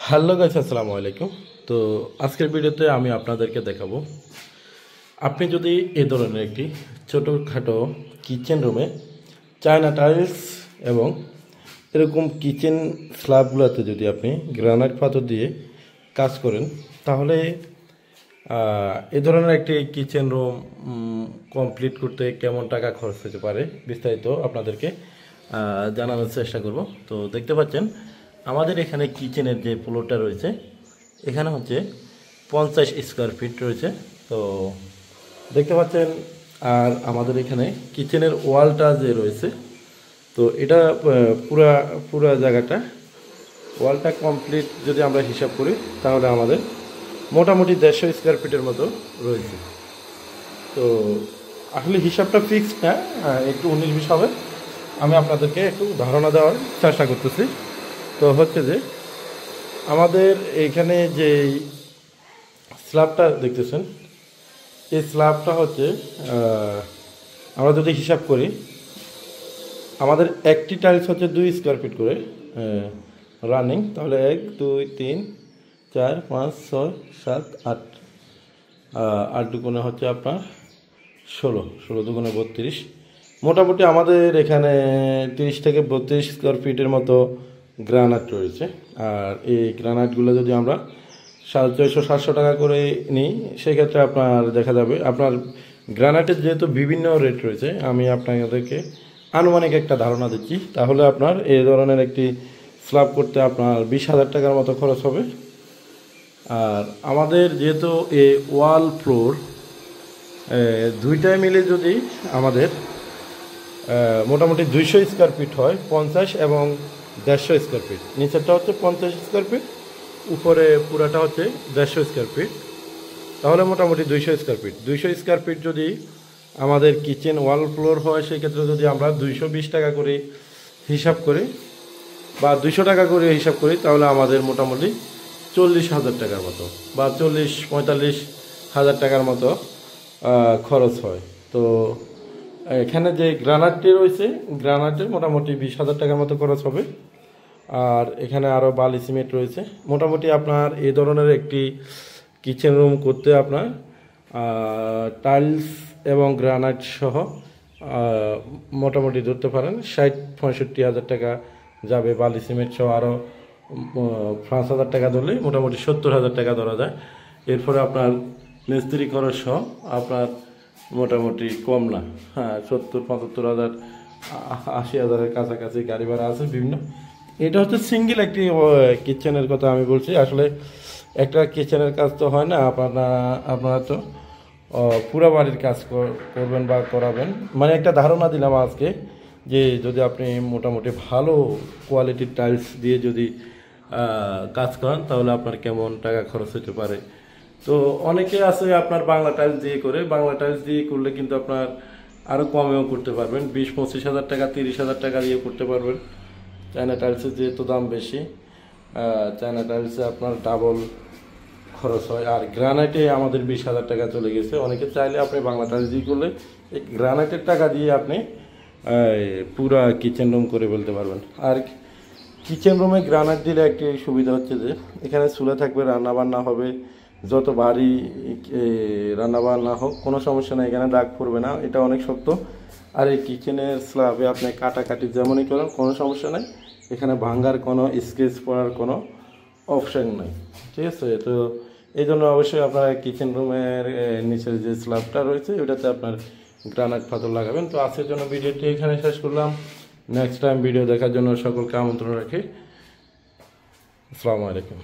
Hello guys, আসসালামু আলাইকুম। তো আজকের ভিডিওতে আমি আপনাদেরকে দেখাবো, আপনি যদি এই ধরনের একটি ছোটোখাটো কিচেন রুমে চায়না টাইলস এবং এরকম কিচেন স্ল্যাবগুলোতে যদি আপনি গ্রানাইট পাথর দিয়ে কাজ করেন, তাহলে এই ধরনের একটি কিচেন রুম কমপ্লিট করতে কেমন টাকা খরচ হতে পারে বিস্তারিত আপনাদেরকে জানানোর চেষ্টা করব। তো দেখতে পাচ্ছেন আমাদের এখানে কিচেনের যে ফ্লোরটা রয়েছে, এখানে হচ্ছে 50 স্কোয়ার ফিট রয়েছে। তো দেখতে পাচ্ছেন, আর আমাদের এখানে কিচেনের ওয়ালটা যে রয়েছে, তো এটা পুরা জায়গাটা ওয়ালটা কমপ্লিট যদি আমরা হিসাব করি, তাহলে আমাদের মোটামুটি 150 স্কোয়ার ফিটের মতো রয়েছে। তো আসলে হিসাবটা ফিক্সড না, একটু 19-20 হবে। আমি আপনাদেরকে একটু ধারণা দেওয়ার চেষ্টা করতেছি। তো হচ্ছে যে আমাদের এইখানে যে স্ল্যাবটা দেখতেছেন, এই স্ল্যাবটা হচ্ছে আমরা যদি হিসাব করি, আমাদের একটি টাইলস হচ্ছে 2 স্কোয়ার ফিট করে রানিং। তাহলে 1 2 3 4 5 6 7 8 8 দুগুণে হচ্ছে আপনার 16 দুগুণে 32। মোটামুটি আমাদের এখানে 30 থেকে 32 স্কোয়ার ফিটের মতো গ্রানাইট রয়েছে। আর এই গ্রানাইটগুলো যদি আমরা 650-700 টাকা করে নিই, সেক্ষেত্রে আপনার দেখা যাবে, আপনার গ্রানাইটের যেহেতু বিভিন্ন রেট রয়েছে, আমি আপনাদেরকে আনুমানিক একটা ধারণা দিচ্ছি। তাহলে আপনার এই ধরনের একটি স্ল্যাব করতে আপনার 20,000 টাকার মতো খরচ হবে। আর আমাদের যেহেতু এই ওয়াল ফ্লোর দুইটাই মিলে যদি আমাদের মোটামুটি 200 স্কোয়ার ফিট হয়, 50 এবং 150 স্কোয়ার ফিট, নিচেরটা হচ্ছে 50 স্কোয়ার ফিট, উপরে পুরাটা হচ্ছে 150 স্কোয়ার ফিট, তাহলে মোটামুটি 200 স্কোয়ার ফিট। 200 স্কোয়ার ফিট যদি আমাদের কিচেন ওয়াল ফ্লোর হয়, সেক্ষেত্রে যদি আমরা 220 টাকা করে হিসাব করি বা 200 টাকা করে হিসাব করি, তাহলে আমাদের মোটামুটি 40,000 টাকার মতো বা 40-45 হাজার টাকার মতো খরচ হয়। তো এখানে যে গ্রানাইটটি রয়েছে, গ্রানাইটের মোটামুটি 20,000 টাকার মতো খরচ হবে। আর এখানে আরও বালি সিমেন্ট রয়েছে। মোটামুটি আপনার এই ধরনের একটি কিচেন রুম করতে আপনার টাইলস এবং গ্রানাইট সহ মোটামুটি ধরতে পারেন 60-65 হাজার টাকা যাবে। বালি সিমেন্ট সহ আরও 5,000 টাকা ধরলে মোটামুটি 70,000 টাকা ধরা যায়। এরপরে আপনার মিস্ত্রি খরচ সহ আপনার মোটামুটি কম না, 70-75 হাজার, 80 হাজারের কাছাকাছি গাড়ি ভাড়া আছে বিভিন্ন। এটা হচ্ছে সিঙ্গেল একটি কিচেনের কথা আমি বলছি। আসলে একটা কিচেনের কাজ তো হয় না, আপনারা তো পুরো বাড়ির কাজ করবেন বা করাবেন। মানে একটা ধারণা দিলাম আজকে, যে যদি আপনি মোটামুটি ভালো কোয়ালিটির টাইলস দিয়ে যদি কাজ করেন, তাহলে আপনার কেমন টাকা খরচ হতে পারে। তো অনেকে আছে আপনার বাংলা টাইলস দিয়ে করে, বাংলা টাইলস দিয়ে করলে কিন্তু আপনার আরও কমেও করতে পারবেন, 20-25 হাজার টাকা, 30 হাজার টাকা দিয়ে করতে পারবেন। চায়না টাইলসের যেহেতু দাম বেশি, চায়না টাইলসে আপনার ডাবল খরচ হয়। আর গ্রানাইটে আমাদের 20,000 টাকা চলে গেছে। অনেকে চাইলে আপনি বাংলা টাইলস দিয়ে করলে এই গ্রানাইটের টাকা দিয়ে আপনি পুরা কিচেন রুম করে ফেলতে পারবেন। আর কিচেন রুমে গ্রানাইট দিলে একটি সুবিধা হচ্ছে যে এখানে চুলা থাকবে, রান্নাবান্না হবে, যত ভারী রান্নাবান্না হোক কোনো সমস্যা নেই, এখানে দাগ পড়বে না, এটা অনেক শক্ত। আর এই কিচেনের স্ল্যাবে আপনি কাটাকাটি যেমনই করেন কোনো সমস্যা নেই, এখানে ভাঙ্গার কোনো স্কেচ পড়ার কোনো অপশান নেই, ঠিক আছে। তো এই জন্য অবশ্যই আপনার কিচেন রুমের নিচের যে স্ল্যাবটা রয়েছে, ওটাতে আপনার গ্রানাইট পাথর লাগাবেন। তো আজকের জন্য ভিডিওটি এখানে শেষ করলাম। নেক্সট টাইম ভিডিও দেখার জন্য সকলকে আমন্ত্রণ রাখি। আসসালামু আলাইকুম।